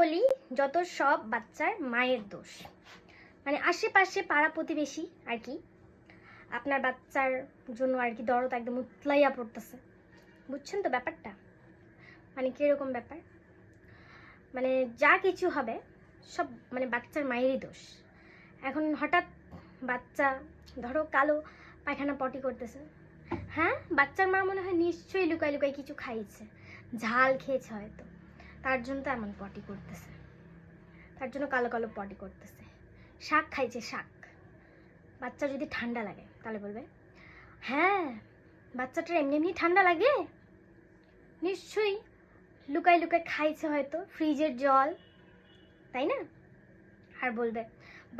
বলি যত সব বাচ্চার মায়ের দোষ, মানে আশেপাশে পাড়া প্রতিবেশী আর কি আপনার বাচ্চার জন্য আর কি দরদ একদম উতলাইয়া পড়তেছে। বুঝছেন তো ব্যাপারটা? মানে কিরকম ব্যাপার, মানে যা কিছু হবে সব মানে বাচ্চার মায়েরই দোষ। এখন হঠাৎ বাচ্চা ধরো কালো পায়খানা পটি করতেছে, হ্যাঁ বাচ্চার মা মনে হয় নিশ্চয়ই লুকাই লুকাই কিছু খাইছে, ঝাল খেয়েছে হয়তো, তার জন্য তো এমন পটি করতেছে, তার জন্য কালো কালো পটি করতেছে। শাক খাইছে শাক, বাচ্চা যদি ঠান্ডা লাগে তাহলে বলবে হ্যাঁ বাচ্চাটার এমনি এমনি ঠান্ডা লাগে, নিশ্চয়ই লুকাই লুকাই খাইছে হয়তো ফ্রিজের জল, তাই না? আর বলবে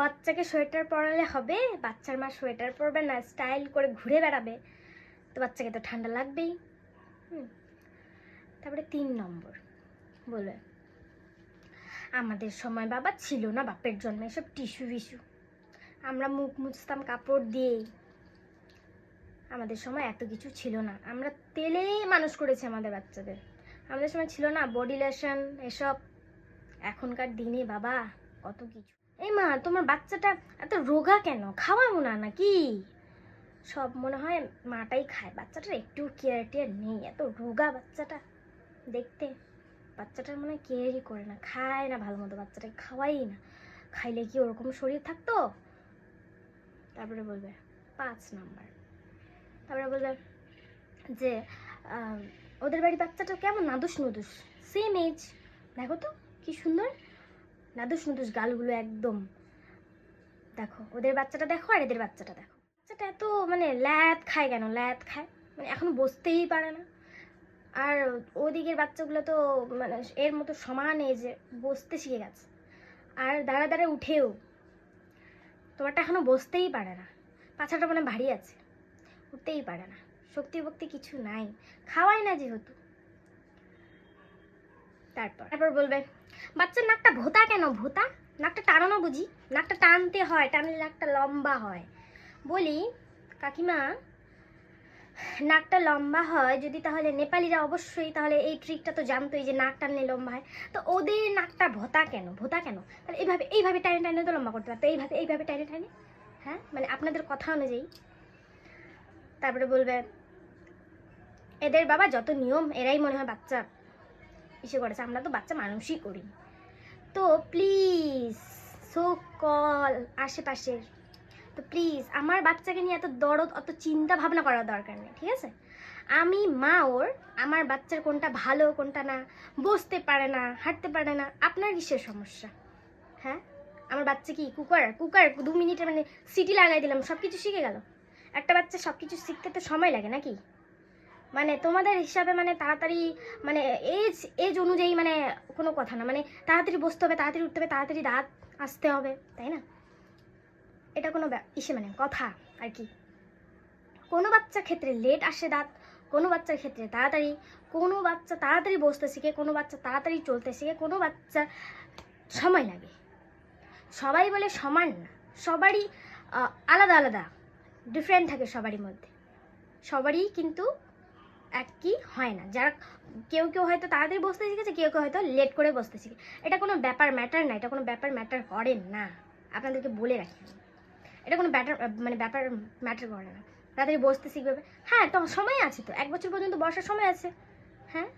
বাচ্চাকে সোয়েটার পরালে হবে, বাচ্চার মা সোয়েটার পরবে না, স্টাইল করে ঘুরে বেড়াবে, তো বাচ্চাকে তো ঠান্ডা লাগবেই। তারপরে 3 নম্বর বলবে আমাদের সময় বাবা ছিল না, বাপের জন্মে এসব টিস্যু ফিস্যু, আমরা মুখ মুছতাম কাপড় দিয়েই, আমাদের সময় এত কিছু ছিল না, আমরা তেলেই মানুষ করেছি আমাদের বাচ্চাদের, আমাদের সময় ছিল না বডি লোশন এসব। এখনকার দিনে বাবা কত কিছু। এই মা তোমার বাচ্চাটা এত রোগা কেন, খাওয়াবো না নাকি? সব মনে হয় মাটাই খায়, বাচ্চাটার একটু কেয়ার টেয়ার নেই, এত রোগা বাচ্চাটা দেখতে, বাচ্চাটার মনে হয় কেয়ারই করে না, খায় না ভালো মতো, বাচ্চাটাকে খাওয়াই না, খাইলে কি ওরকম শরীর থাকতো? তারপরে বলবে 5 নাম্বার, তারপরে বলবে যে ওদের বাড়ির বাচ্চাটা কেমন নাদুস নুদুস, সেম এজ, দেখো তো কি সুন্দর নাদুস নুদুস গালগুলো একদম, দেখো ওদের বাচ্চাটা দেখো আর এদের বাচ্চাটা দেখো, বাচ্চাটা এত মানে ল্যাদ খায় কেন, ল্যাদ খায় মানে এখনো বসতেই পারে না, আর ওদিকের বাচ্চাগুলো তো মানে এর মতো সমান এজে বসতে শিখে গেছে, আর দাঁড়া দাঁড়া উঠেও, তোমারটা এখনো বসতেই পারে না, পাছাটা মানে ভারী আছে, উঠতেই পারে না, শক্তি ভক্তি কিছু নাই, খাওয়াই না যেহেতু। তারপর বলবে বাচ্চার নাকটা ভোঁতা কেন, ভোঁতা নাকটা টানানো বুঝি, নাকটা টানতে হয়, টানলে নাকটা লম্বা হয়। বলি কাকিমা নাকটা লম্বা হয় যদি, তাহলে নেপালিরা অবশ্যই তাহলে এই ট্রিকটা তো জানতোই যে নাক টানলে লম্বা হয়, তো ওদের নাকটা ভোঁতা কেন, ভোঁতা কেন? তাহলে এইভাবে এইভাবে টাইনে টাইনে তো লম্বা করতে পারতো, এইভাবে এইভাবে টাইনে টাইনে, হ্যাঁ মানে আপনাদের কথা অনুযায়ী। তারপরে বলবে এদের বাবা যত নিয়ম এরাই মনে হয় বাচ্চা ইসে করেছে, আমরা তো বাচ্চা মানুষই করি। তো প্লিজ সো কল আশেপাশের, তো প্লিজ আমার বাচ্চাকে নিয়ে এত দরদ অত চিন্তা ভাবনা করার দরকার নেই, ঠিক আছে? আমি মা ওর, আমার বাচ্চার কোনটা ভালো কোনটা না, বসতে পারে না হাঁটতে পারে না, আপনার কিসের সমস্যা? হ্যাঁ আমার বাচ্চা কি কুকার, কুকার 2 মিনিটে মানে সিটি লাগাই দিলাম সব কিছু শিখে গেল? একটা বাচ্চা সব কিছু শিখতে তো সময় লাগে নাকি? মানে তোমাদের হিসাবে মানে তাড়াতাড়ি মানে এজ এজ অনুযায়ী মানে কোনো কথা না, মানে তাড়াতাড়ি বসতে হবে, তাড়াতাড়ি উঠতে হবে, তাড়াতাড়ি দাঁত আসতে হবে, তাই না? এটা কোনো ইসে মানে কথা আর কি। কোনো বাচ্চার ক্ষেত্রে লেট আসে দাঁত, কোনো বাচ্চার ক্ষেত্রে তাড়াতাড়ি, কোনো বাচ্চা তাড়াতাড়ি বসতে শিখে, কোনো বাচ্চা তাড়াতাড়ি চলতে শিখে, কোনো বাচ্চার সময় লাগে। সবাই বলে সমান না, সবারই আলাদা আলাদা ডিফারেন্ট থাকে সবারই মধ্যে, সবারই কিন্তু একই হয় না, যারা কেউ কেউ হয়তো তাড়াতাড়ি বসতে শিখেছে, কেউ কেউ হয়তো লেট করে বসতে শিখে, এটা কোনো ব্যাপার ম্যাটার না, এটা কোনো ব্যাপার ম্যাটার করে না, আপনাদেরকে বলে রাখি, এটা কোনো ব্যাপার ম্যাটার করে না, তাড়াতাড়ি বসতে শিখবে। হ্যাঁ তো সময় আছে, তো 1 বছর পর্যন্ত বসার সময় আছে, হ্যাঁ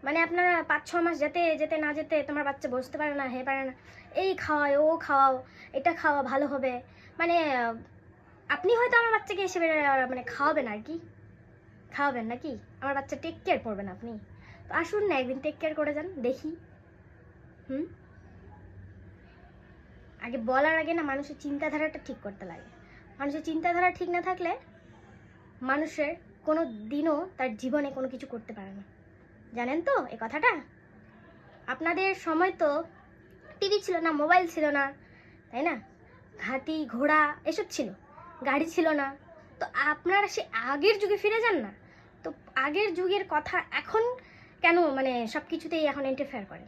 মানে আপনারা 5-6 মাস যেতে যেতে না যেতে তোমার বাচ্চা বসতে পারে না, হে পারে না, এই খাওয়ায় ও খাওয়াও, এটা খাওয়া ভালো হবে, মানে আপনি হয়তো আমার বাচ্চাকে এসে মানে খাওয়াবেন আর কি, খাওয়াবেন নাকি? আমার বাচ্চা টেক কেয়ার করবেন আপনি? তো আসুন না একদিন টেক কেয়ার করে যান দেখি। আগে বলার আগে না মানুষের চিন্তাধারাটা ঠিক করতে লাগে, মানুষের চিন্তাধারা ঠিক না থাকলে মানুষের কোনো দিনও তার জীবনে কোনো কিছু করতে পারে না, জানেন তো এই কথাটা? আপনাদের সময় তো টিভি ছিল না, মোবাইল ছিল না, তাই না? হাতি ঘোড়া এসব ছিল, গাড়ি ছিল না, তো আপনারা সে আগের যুগে ফিরে যান না, তো আগের যুগের কথা এখন কেন মানে সব কিছুতেই এখন ইন্টারফেয়ার করে?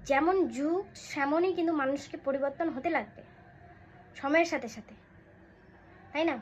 যেমন যুগ সেমনই কিন্তু মানুষকে পরিবর্তন হতে লাগবে সময়ের সাথে সাথে, তাই না?